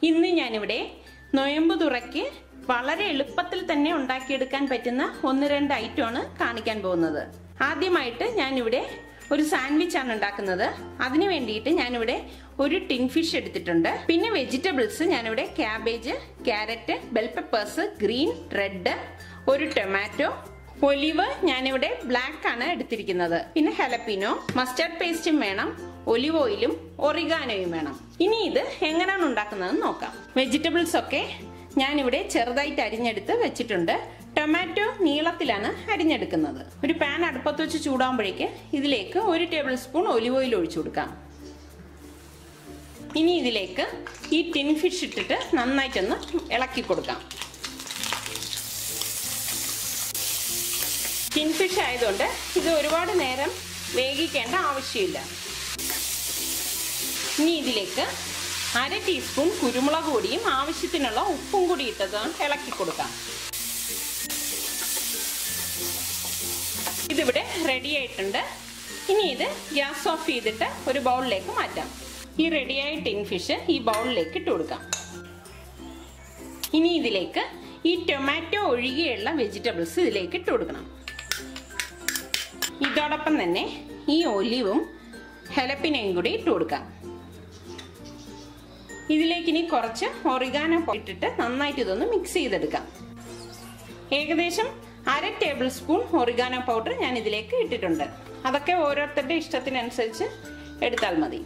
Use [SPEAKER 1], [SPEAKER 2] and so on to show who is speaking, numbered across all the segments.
[SPEAKER 1] ഇന്ന് ഞാനിവിടെ നോയമ്പ് തുറയ്ക്ക് വളരെ എളുപ്പത്തിൽ തന്നെ ഉണ്ടാക്കിയെടുക്കാൻ പറ്റുന്ന 1-2 ഐറ്റമാണ് കാണിക്കാൻ പോകുന്നത്. ആദ്യമായിട്ട് ഞാനിവിടെ ഒരു സാൻഡ്വിച്ച് ആണ് ഉണ്ടാക്കുന്നത്. അതിനു വേണ്ടിയിട്ട് ഞാനിവിടെ ഒരു ടിൻ ഫിഷ് എടുത്തിട്ടുണ്ട്. പിന്നെ വെജിറ്റബിൾസ് ഞാനിവിടെ cabbage, carrot, bell peppers, green, red, ഒരു ടൊമാറ്റോ, ഒലിവ് ഞാനിവിടെ ബ്ലാക്ക് ആണ് എടുത്തിരിക്കുന്നത്. പിന്നെ ഹലപ്പിനോ, മസ്റ്റർഡ് പേസ്റ്റും വേണം, ഒലിവ് ഓയിലും ഒറിഗാനോയും വേണം. ഇനി ഇത് എങ്ങനെയാണ് ഉണ്ടാക്കുന്നതെന്ന് നോക്കാം. വെജിറ്റബിൾസ് ഒക്കെ ഞാനിവിടെ ചെറുതായിട്ട് അരിഞ്ഞെടുത്ത് വെച്ചിട്ടുണ്ട്. ടൊമാറ്റോ നീളത്തിലാണ് അരിഞ്ഞെടുക്കുന്നത്. ഒരു പാൻ അടുപ്പത്ത് വെച്ച് ചൂടാകുമ്പോഴേക്ക് ഇതിലേക്ക് 1 ടേബിൾ സ്പൂൺ ഒലിവ് ഓയിൽ ഒഴിച്ചു കൊടുക്കാം. ഇനി ഇതിലേക്ക് ഈ ടിൻ ഫിഷ് ഇട്ടിട്ട് നന്നായിട്ടൊന്ന് ഇളക്കി കൊടുക്കാം. ടിൻ ഫിഷ് ആയതുകൊണ്ട് ഇത് ഒരുപാട് നേരം വേവിക്കേണ്ട ആവശ്യമില്ല. ഇനി ഇതിലേക്ക് 1/2 ടീസ്പൂൺ കുരുമുളക് പൊടിയും ആവശ്യത്തിനുള്ള ഉപ്പും കൂടി ഇട്ടത് ഇളക്കി കൊടുക്കാം. ഇതിവിടെ റെഡി ആയിട്ടുണ്ട്. ഇനി ഇത് ഗ്യാസ് ഓഫ് ചെയ്തിട്ട് ഒരു ബൗളിലേക്ക് മാറ്റാം. ഈ റെഡിയായ ടിൻ ഫിഷ് ഈ ബൗളിലേക്ക് ഇട്ട് കൊടുക്കാം. ഇനി ഇതിലേക്ക് ഈ ടൊമാറ്റോ ഒഴികെയുള്ള വെജിറ്റബിൾസ് ഇതിലേക്ക് ഇട്ട് കൊടുക്കണം. ഇതോടൊപ്പം തന്നെ ഈ ഒലിവും ഹലപ്പിനോയും കൂടി ഇട്ട് കൊടുക്കാം. ഇതിലേക്ക് ഇനി കുറച്ച് ഒറിഗാനോ ഇട്ടിട്ട് നന്നായിട്ട് ഇതൊന്ന് മിക്സ് ചെയ്തെടുക്കാം. ഏകദേശം 1/2 ടേബിൾ സ്പൂൺ ഒറിഗാനോ പൗഡർ ഞാൻ ഇതിലേക്ക് ഇട്ടിട്ടുണ്ട്. അതൊക്കെ ഓരോരുത്തരുടെ ഇഷ്ടത്തിനനുസരിച്ച് എടുത്താൽ മതി.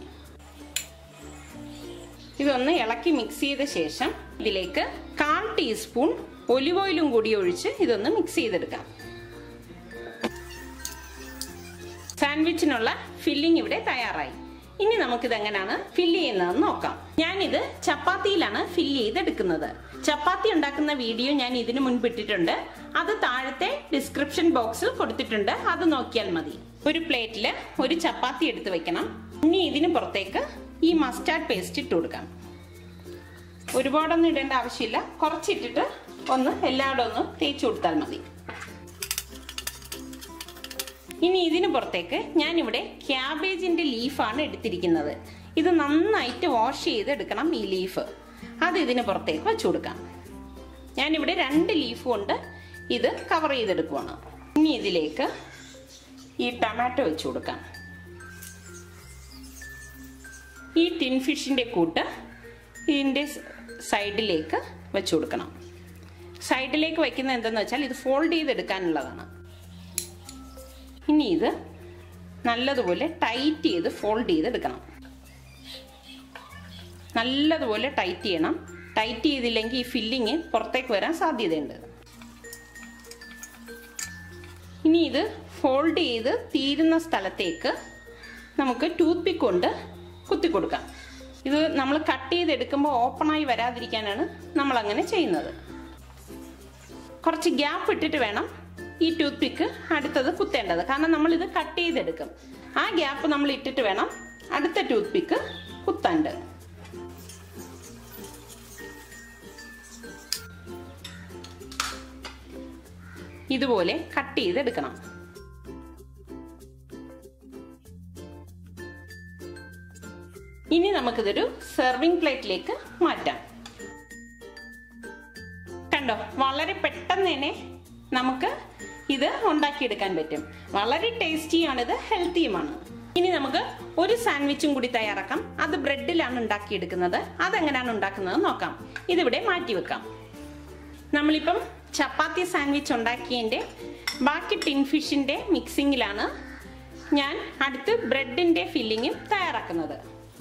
[SPEAKER 1] ഇതൊന്ന് ഇളക്കി മിക്സ് ചെയ്ത ശേഷം ഇതിലേക്ക് 1/4 ടീസ്പൂൺ ഒലിവ് ഓയിലും കൂടി ഒഴിച്ച് ഇതൊന്ന് മിക്സ് ചെയ്തെടുക്കാം. സാൻഡ്വിച്ചിനുള്ള ഫില്ലിംഗ് ഇവിടെ തയ്യാറായി. ഇനി നമുക്കിത് എങ്ങനെയാണ് ഫില്ല് ചെയ്യുന്നതെന്ന് നോക്കാം. ഞാനിത് ചപ്പാത്തിയിലാണ് ഫില്ല് ചെയ്തെടുക്കുന്നത്. ചപ്പാത്തി ഉണ്ടാക്കുന്ന വീഡിയോ ഞാൻ ഇതിനു മുൻപ് ഇട്ടിട്ടുണ്ട്. അത് താഴത്തെ ഡിസ്ക്രിപ്ഷൻ ബോക്സിൽ കൊടുത്തിട്ടുണ്ട്. അത് നോക്കിയാൽ മതി. ഒരു പ്ലേറ്റിൽ ഒരു ചപ്പാത്തി എടുത്ത് വെക്കണം. ഇനി ഇതിന് പുറത്തേക്ക് ഈ മസ്റ്റാർഡ് പേസ്റ്റ് ഇട്ട് കൊടുക്കാം. ഒരുപാടൊന്നും ഇടേണ്ട ആവശ്യമില്ല. കുറച്ചിട്ടിട്ട് ഒന്ന് എല്ലായിടും ഒന്ന് തേച്ച് കൊടുത്താൽ മതി. ഇനി ഇതിന് പുറത്തേക്ക് ഞാനിവിടെ ക്യാബേജിന്റെ ലീഫാണ് എടുത്തിരിക്കുന്നത്. ഇത് നന്നായിട്ട് വാഷ് ചെയ്തെടുക്കണം. ഈ ലീഫ് അത് ഇതിന് പുറത്തേക്ക് വെച്ചു കൊടുക്കാം. ഞാനിവിടെ 2 ലീഫ് കൊണ്ട് ഇത് കവർ ചെയ്തെടുക്കുവാണ്. ഇനി ഇതിലേക്ക് ഈ ടൊമാറ്റോ വെച്ചു കൊടുക്കാം. ഈ ടിൻ ഫിഷിന്റെ കൂട്ട് ഇതിന്റെ സൈഡിലേക്ക് വെച്ചു കൊടുക്കണം. സൈഡിലേക്ക് വയ്ക്കുന്നത് എന്തെന്ന് വെച്ചാൽ ഇത് ഫോൾഡ് ചെയ്തെടുക്കാനുള്ളതാണ്. ഇനി ഇത് നല്ലതുപോലെ ടൈറ്റ് ചെയ്ത് ഫോൾഡ് ചെയ്തെടുക്കണം. നല്ലതുപോലെ ടൈറ്റ് ചെയ്യണം. ടൈറ്റ് ചെയ്തില്ലെങ്കിൽ ഈ ഫില്ലിങ് പുറത്തേക്ക് വരാൻ സാധ്യതയുണ്ട്. ഇനി ഇത് ഫോൾഡ് ചെയ്ത് തീരുന്ന സ്ഥലത്തേക്ക് നമുക്ക് ടൂത്ത് പിക്ക് കൊണ്ട് കുത്തി കൊടുക്കാം. ഇത് നമ്മൾ കട്ട് ചെയ്തെടുക്കുമ്പോൾ ഓപ്പണായി വരാതിരിക്കാനാണ് നമ്മൾ അങ്ങനെ ചെയ്യുന്നത്. കുറച്ച് ഗ്യാപ്പ് ഇട്ടിട്ട് വേണം ഈ ടൂത്ത് പിക്ക് അടുത്തത് കുത്തേണ്ടത്. കാരണം നമ്മൾ ഇത് കട്ട് ചെയ്തെടുക്കും. ആ ഗ്യാപ്പ് നമ്മൾ ഇട്ടിട്ട് വേണം അടുത്ത ടൂത്ത് പിക്ക് കുത്താണ്ട്. ഇതുപോലെ കട്ട് ചെയ്തെടുക്കണം. ഇനി നമുക്കിതൊരു സെർവിങ് പ്ലേറ്റിലേക്ക് മാറ്റാം. കണ്ടോ, വളരെ പെട്ടെന്ന് തന്നെ നമുക്ക് ഇത് ഉണ്ടാക്കിയെടുക്കാൻ പറ്റും. വളരെ ടേസ്റ്റിയാണിത്, ഹെൽത്തിയുമാണ്. ഇനി നമുക്ക് ഒരു സാൻഡ്വിച്ചും കൂടി തയ്യാറാക്കാം. അത് ബ്രെഡിലാണ് ഉണ്ടാക്കിയെടുക്കുന്നത്. അതെങ്ങനെയാണ് ഉണ്ടാക്കുന്നത് നോക്കാം. ഇതിവിടെ മാറ്റി വെക്കാം. നമ്മളിപ്പം ചപ്പാത്തി സാൻഡ്വിച്ച് ഉണ്ടാക്കിയതിൻ്റെ ബാക്കി ടിൻ ഫിഷിൻ്റെ മിക്സിങ്ങിലാണ് ഞാൻ അടുത്ത് ബ്രെഡിൻ്റെ ഫില്ലിങ്ങും തയ്യാറാക്കുന്നത്.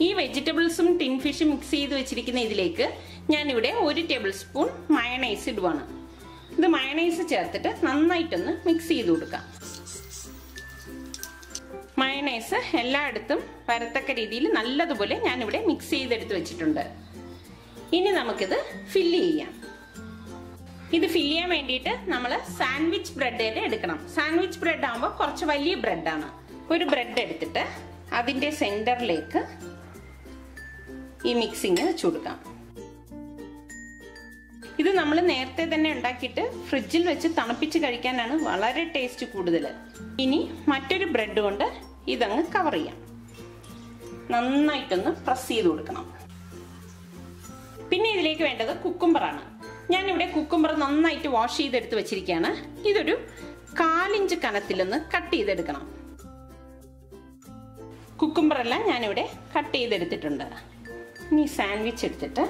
[SPEAKER 1] ഈ വെജിറ്റബിൾസും ടിൻ ഫിഷും മിക്സ് ചെയ്ത് വെച്ചിരിക്കുന്ന ഇതിലേക്ക് ഞാനിവിടെ 1 ടേബിൾ സ്പൂൺ മയണൈസ് ഇടുവാണ്. ഇത് മയണൈസ് ചേർത്തിട്ട് നന്നായിട്ടൊന്ന് മിക്സ് ചെയ്ത് കൊടുക്കാം. മയണൈസ് എല്ലായിടത്തും വരത്തക്ക രീതിയിൽ നല്ലതുപോലെ ഞാനിവിടെ മിക്സ് ചെയ്തെടുത്ത് വെച്ചിട്ടുണ്ട്. ഇനി നമുക്കിത് ഫില്ല് ചെയ്യാം. ഇത് ഫില്ല് ചെയ്യാൻ വേണ്ടിയിട്ട് നമ്മൾ സാൻഡ്വിച്ച് ബ്രെഡ് എടുക്കണം. സാൻഡ്വിച്ച് ബ്രെഡ് ആകുമ്പോൾ കുറച്ച് വലിയ ബ്രെഡാണ്. ഒരു ബ്രെഡ് എടുത്തിട്ട് അതിൻ്റെ സെന്ററിലേക്ക് ഈ മിക്സിങ് വെച്ച് കൊടുക്കാം. ഇത് നമ്മൾ നേരത്തെ തന്നെ ഉണ്ടാക്കിയിട്ട് ഫ്രിഡ്ജിൽ വെച്ച് തണുപ്പിച്ച് കഴിക്കാനാണ് വളരെ ടേസ്റ്റ് കൂടുതൽ. ഇനി മറ്റൊരു ബ്രെഡ് കൊണ്ട് ഇതങ്ങ് കവർ ചെയ്യാം. നന്നായിട്ടൊന്ന് പ്രസ് ചെയ്ത് കൊടുക്കണം. പിന്നെ ഇതിലേക്ക് വേണ്ടത് കുക്കുംബറാണ്. ഞാനിവിടെ കുക്കുംബർ നന്നായിട്ട് വാഷ് ചെയ്തെടുത്ത് വെച്ചിരിക്കുകയാണ്. ഇതൊരു 1/4 ഇഞ്ച് കനത്തിലൊന്ന് കട്ട് ചെയ്തെടുക്കണം. കുക്കുംബറെല്ലാം ഞാനിവിടെ കട്ട് ചെയ്തെടുത്തിട്ടുണ്ട്. ഇനി സാൻഡ്വിച്ച് എടുത്തിട്ട്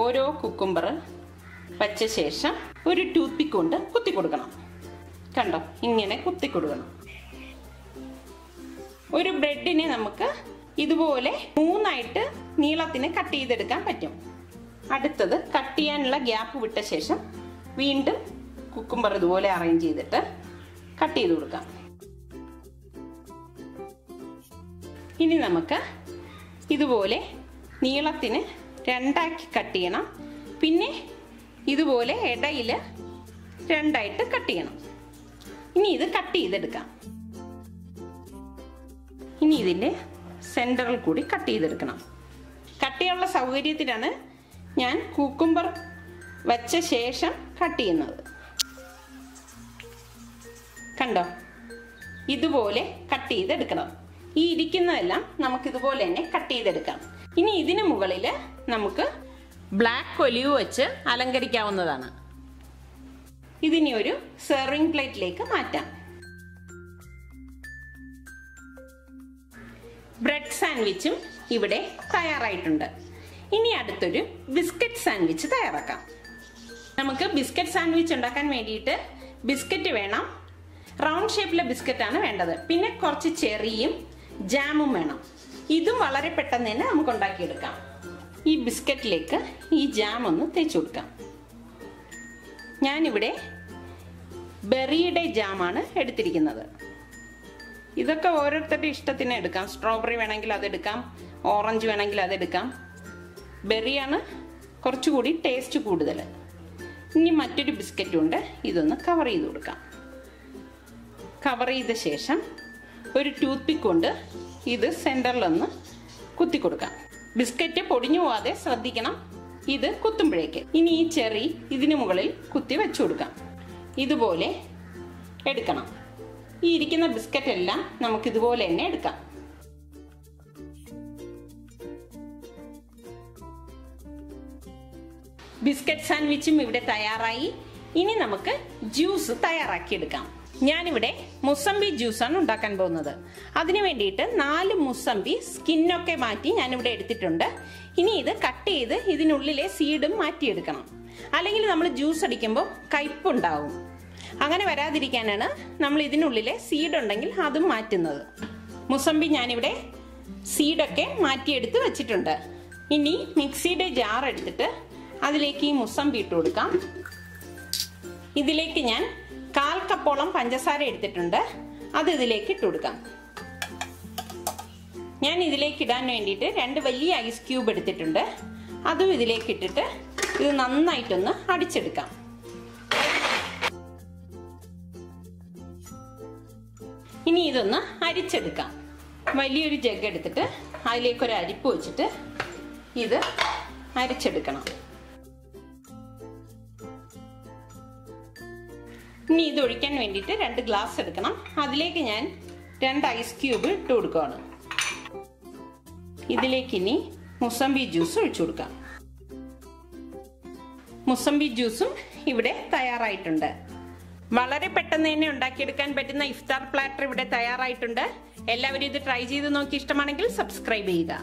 [SPEAKER 1] ഓരോ കുക്കുംബർ വച്ച ശേഷം ഒരു ടൂത്ത് പിക്ക് കൊണ്ട് കുത്തി കൊടുക്കണം. കണ്ടോ, ഇങ്ങനെ കുത്തി കൊടുക്കണം. ഒരു ബ്രെഡിനെ നമുക്ക് ഇതുപോലെ 3 നീളത്തിന് കട്ട് ചെയ്തെടുക്കാൻ പറ്റും. അടുത്തത് കട്ട് ചെയ്യാനുള്ള ഗ്യാപ്പ് വിട്ട ശേഷം വീണ്ടും കുക്കുംബർ ഇതുപോലെ അറേഞ്ച് ചെയ്തിട്ട് കട്ട് ചെയ്ത് കൊടുക്കാം. ഇനി നമുക്ക് ഇതുപോലെ നീളത്തിന് 2 കട്ട് ചെയ്യണം. പിന്നെ ഇതുപോലെ ഇടയിൽ 2 കട്ട് ചെയ്യണം. ഇനി ഇത് കട്ട് ചെയ്തെടുക്കാം. ഇനി ഇതിൻ്റെ സെൻറ്ററിൽ കൂടി കട്ട് ചെയ്തെടുക്കണം. കട്ട് ചെയ്യാനുള്ള സൗകര്യത്തിലാണ് ഞാൻ കുക്കുംബർ വച്ച ശേഷം കട്ട് ചെയ്യുന്നത്. കണ്ടോ, ഇതുപോലെ കട്ട് ചെയ്തെടുക്കണം. ഈ ഇരിക്കുന്നതെല്ലാം നമുക്ക് ഇതുപോലെ തന്നെ കട്ട് ചെയ്തെടുക്കാം. ഇനി ഇതിന് മുകളിൽ നമുക്ക് ബ്ലാക്ക് ഒലിവ് വെച്ച് അലങ്കരിക്കാവുന്നതാണ്. ഇതിനി ഒരു സെർവിങ് പ്ലേറ്റിലേക്ക് മാറ്റാം. ബ്രെഡ് സാൻഡ്വിച്ചും ഇവിടെ തയ്യാറായിട്ടുണ്ട്. ഇനി അടുത്തൊരു ബിസ്ക്കറ്റ് സാൻഡ്വിച്ച് തയ്യാറാക്കാം. നമുക്ക് ബിസ്ക്കറ്റ് സാൻഡ്വിച്ച് ഉണ്ടാക്കാൻ വേണ്ടിയിട്ട് ബിസ്ക്കറ്റ് വേണം. റൗണ്ട് ഷേപ്പിലെ ബിസ്ക്കറ്റാണ് വേണ്ടത്. പിന്നെ കുറച്ച് ചെറിയും ജാമും വേണം. ഇതും വളരെ പെട്ടെന്ന് തന്നെ നമുക്ക് ഉണ്ടാക്കിയെടുക്കാം. ഈ ബിസ്ക്കറ്റിലേക്ക് ഈ ജാം ഒന്ന് തേച്ച് കൊടുക്കാം. ഞാനിവിടെ ബെറിയുടെ ജാമാണ് എടുത്തിരിക്കുന്നത്. ഇതൊക്കെ ഓരോരുത്തരുടെ ഇഷ്ടത്തിന് എടുക്കാം. സ്ട്രോബെറി വേണമെങ്കിൽ അതെടുക്കാം, ഓറഞ്ച് വേണമെങ്കിൽ അതെടുക്കാം. ബെറിയാണ് കുറച്ചുകൂടി ടേസ്റ്റ് കൂടുതൽ. ഇനി മറ്റൊരു ബിസ്ക്കറ്റും ഉണ്ട്. ഇതൊന്ന് കവർ ചെയ്ത് കൊടുക്കാം. കവർ ചെയ്ത ശേഷം ഒരു ടൂത്ത് പിക്ക് കൊണ്ട് ഇത് സെൻറ്ററിലൊന്ന് കുത്തി കൊടുക്കാം. ബിസ്ക്കറ്റ് പൊടിഞ്ഞു പോവാതെ ശ്രദ്ധിക്കണം ഇത് കുത്തുമ്പോഴേക്ക്. ഇനി ഈ ചെറി ഇതിന് മുകളിൽ കുത്തി വെച്ചു കൊടുക്കാം. ഇതുപോലെ എടുക്കണം. ഈ ഇരിക്കുന്ന ബിസ്ക്കറ്റ് എല്ലാം നമുക്ക് ഇതുപോലെ തന്നെ എടുക്കാം. ബിസ്ക്കറ്റ് സാൻഡ്വിച്ചും ഇവിടെ തയ്യാറായി. ഇനി നമുക്ക് ജ്യൂസ് തയ്യാറാക്കിയെടുക്കാം. ഞാനിവിടെ മുസംബി ജ്യൂസാണ് ഉണ്ടാക്കാൻ പോകുന്നത്. അതിനു വേണ്ടിയിട്ട് 4 മുസംബി സ്കിന്നൊക്കെ മാറ്റി ഞാനിവിടെ എടുത്തിട്ടുണ്ട്. ഇനി ഇത് കട്ട് ചെയ്ത് ഇതിനുള്ളിലെ സീഡും മാറ്റിയെടുക്കണം. അല്ലെങ്കിൽ നമ്മൾ ജ്യൂസ് അടിക്കുമ്പോൾ കയ്പുണ്ടാവും. അങ്ങനെ വരാതിരിക്കാനാണ് നമ്മൾ ഇതിനുള്ളിലെ സീഡ് ഉണ്ടെങ്കിൽ അതും മാറ്റുന്നത്. മുസംബി ഞാനിവിടെ സീഡൊക്കെ മാറ്റിയെടുത്ത് വെച്ചിട്ടുണ്ട്. ഇനി മിക്സിയുടെ ജാർ എടുത്തിട്ട് അതിലേക്ക് ഈ മുസംബി ഇട്ട് കൊടുക്കാം. ഇതിലേക്ക് ഞാൻ 1/4 കപ്പോളം പഞ്ചസാര എടുത്തിട്ടുണ്ട്. അത് ഇതിലേക്ക് ഇട്ട് കൊടുക്കാം. ഞാൻ ഇതിലേക്ക് ഇടാൻ വേണ്ടിയിട്ട് 2 വലിയ ഐസ് ക്യൂബ് എടുത്തിട്ടുണ്ട്. അതും ഇതിലേക്ക് ഇട്ടിട്ട് ഇത് നന്നായിട്ടൊന്ന് അടിച്ചെടുക്കാം. ഇനി ഇതൊന്ന് അരിച്ചെടുക്കാം. വലിയൊരു ജഗ് എടുത്തിട്ട് അതിലേക്കൊരു അരിപ്പ് വെച്ചിട്ട് ഇത് അരിച്ചെടുക്കണം. ഇനി ഇത് ഒഴിക്കാൻ വേണ്ടിയിട്ട് 2 ഗ്ലാസ് എടുക്കണം. അതിലേക്ക് ഞാൻ 2 ഐസ് ക്യൂബ് ഇട്ട് കൊടുക്കുകയാണ്. ഇതിലേക്ക് ഇനി മുസംബി ജ്യൂസ് ഒഴിച്ചു കൊടുക്കാം. മുസംബി ജ്യൂസും ഇവിടെ തയ്യാറായിട്ടുണ്ട്. വളരെ പെട്ടെന്ന് തന്നെ ഉണ്ടാക്കിയെടുക്കാൻ പറ്റുന്ന ഇഫ്താർ പ്ലാറ്റർ ഇവിടെ തയ്യാറായിട്ടുണ്ട്. എല്ലാവരും ഇത് ട്രൈ ചെയ്ത് നോക്കി ഇഷ്ടമാണെങ്കിൽ സബ്സ്ക്രൈബ് ചെയ്യുക.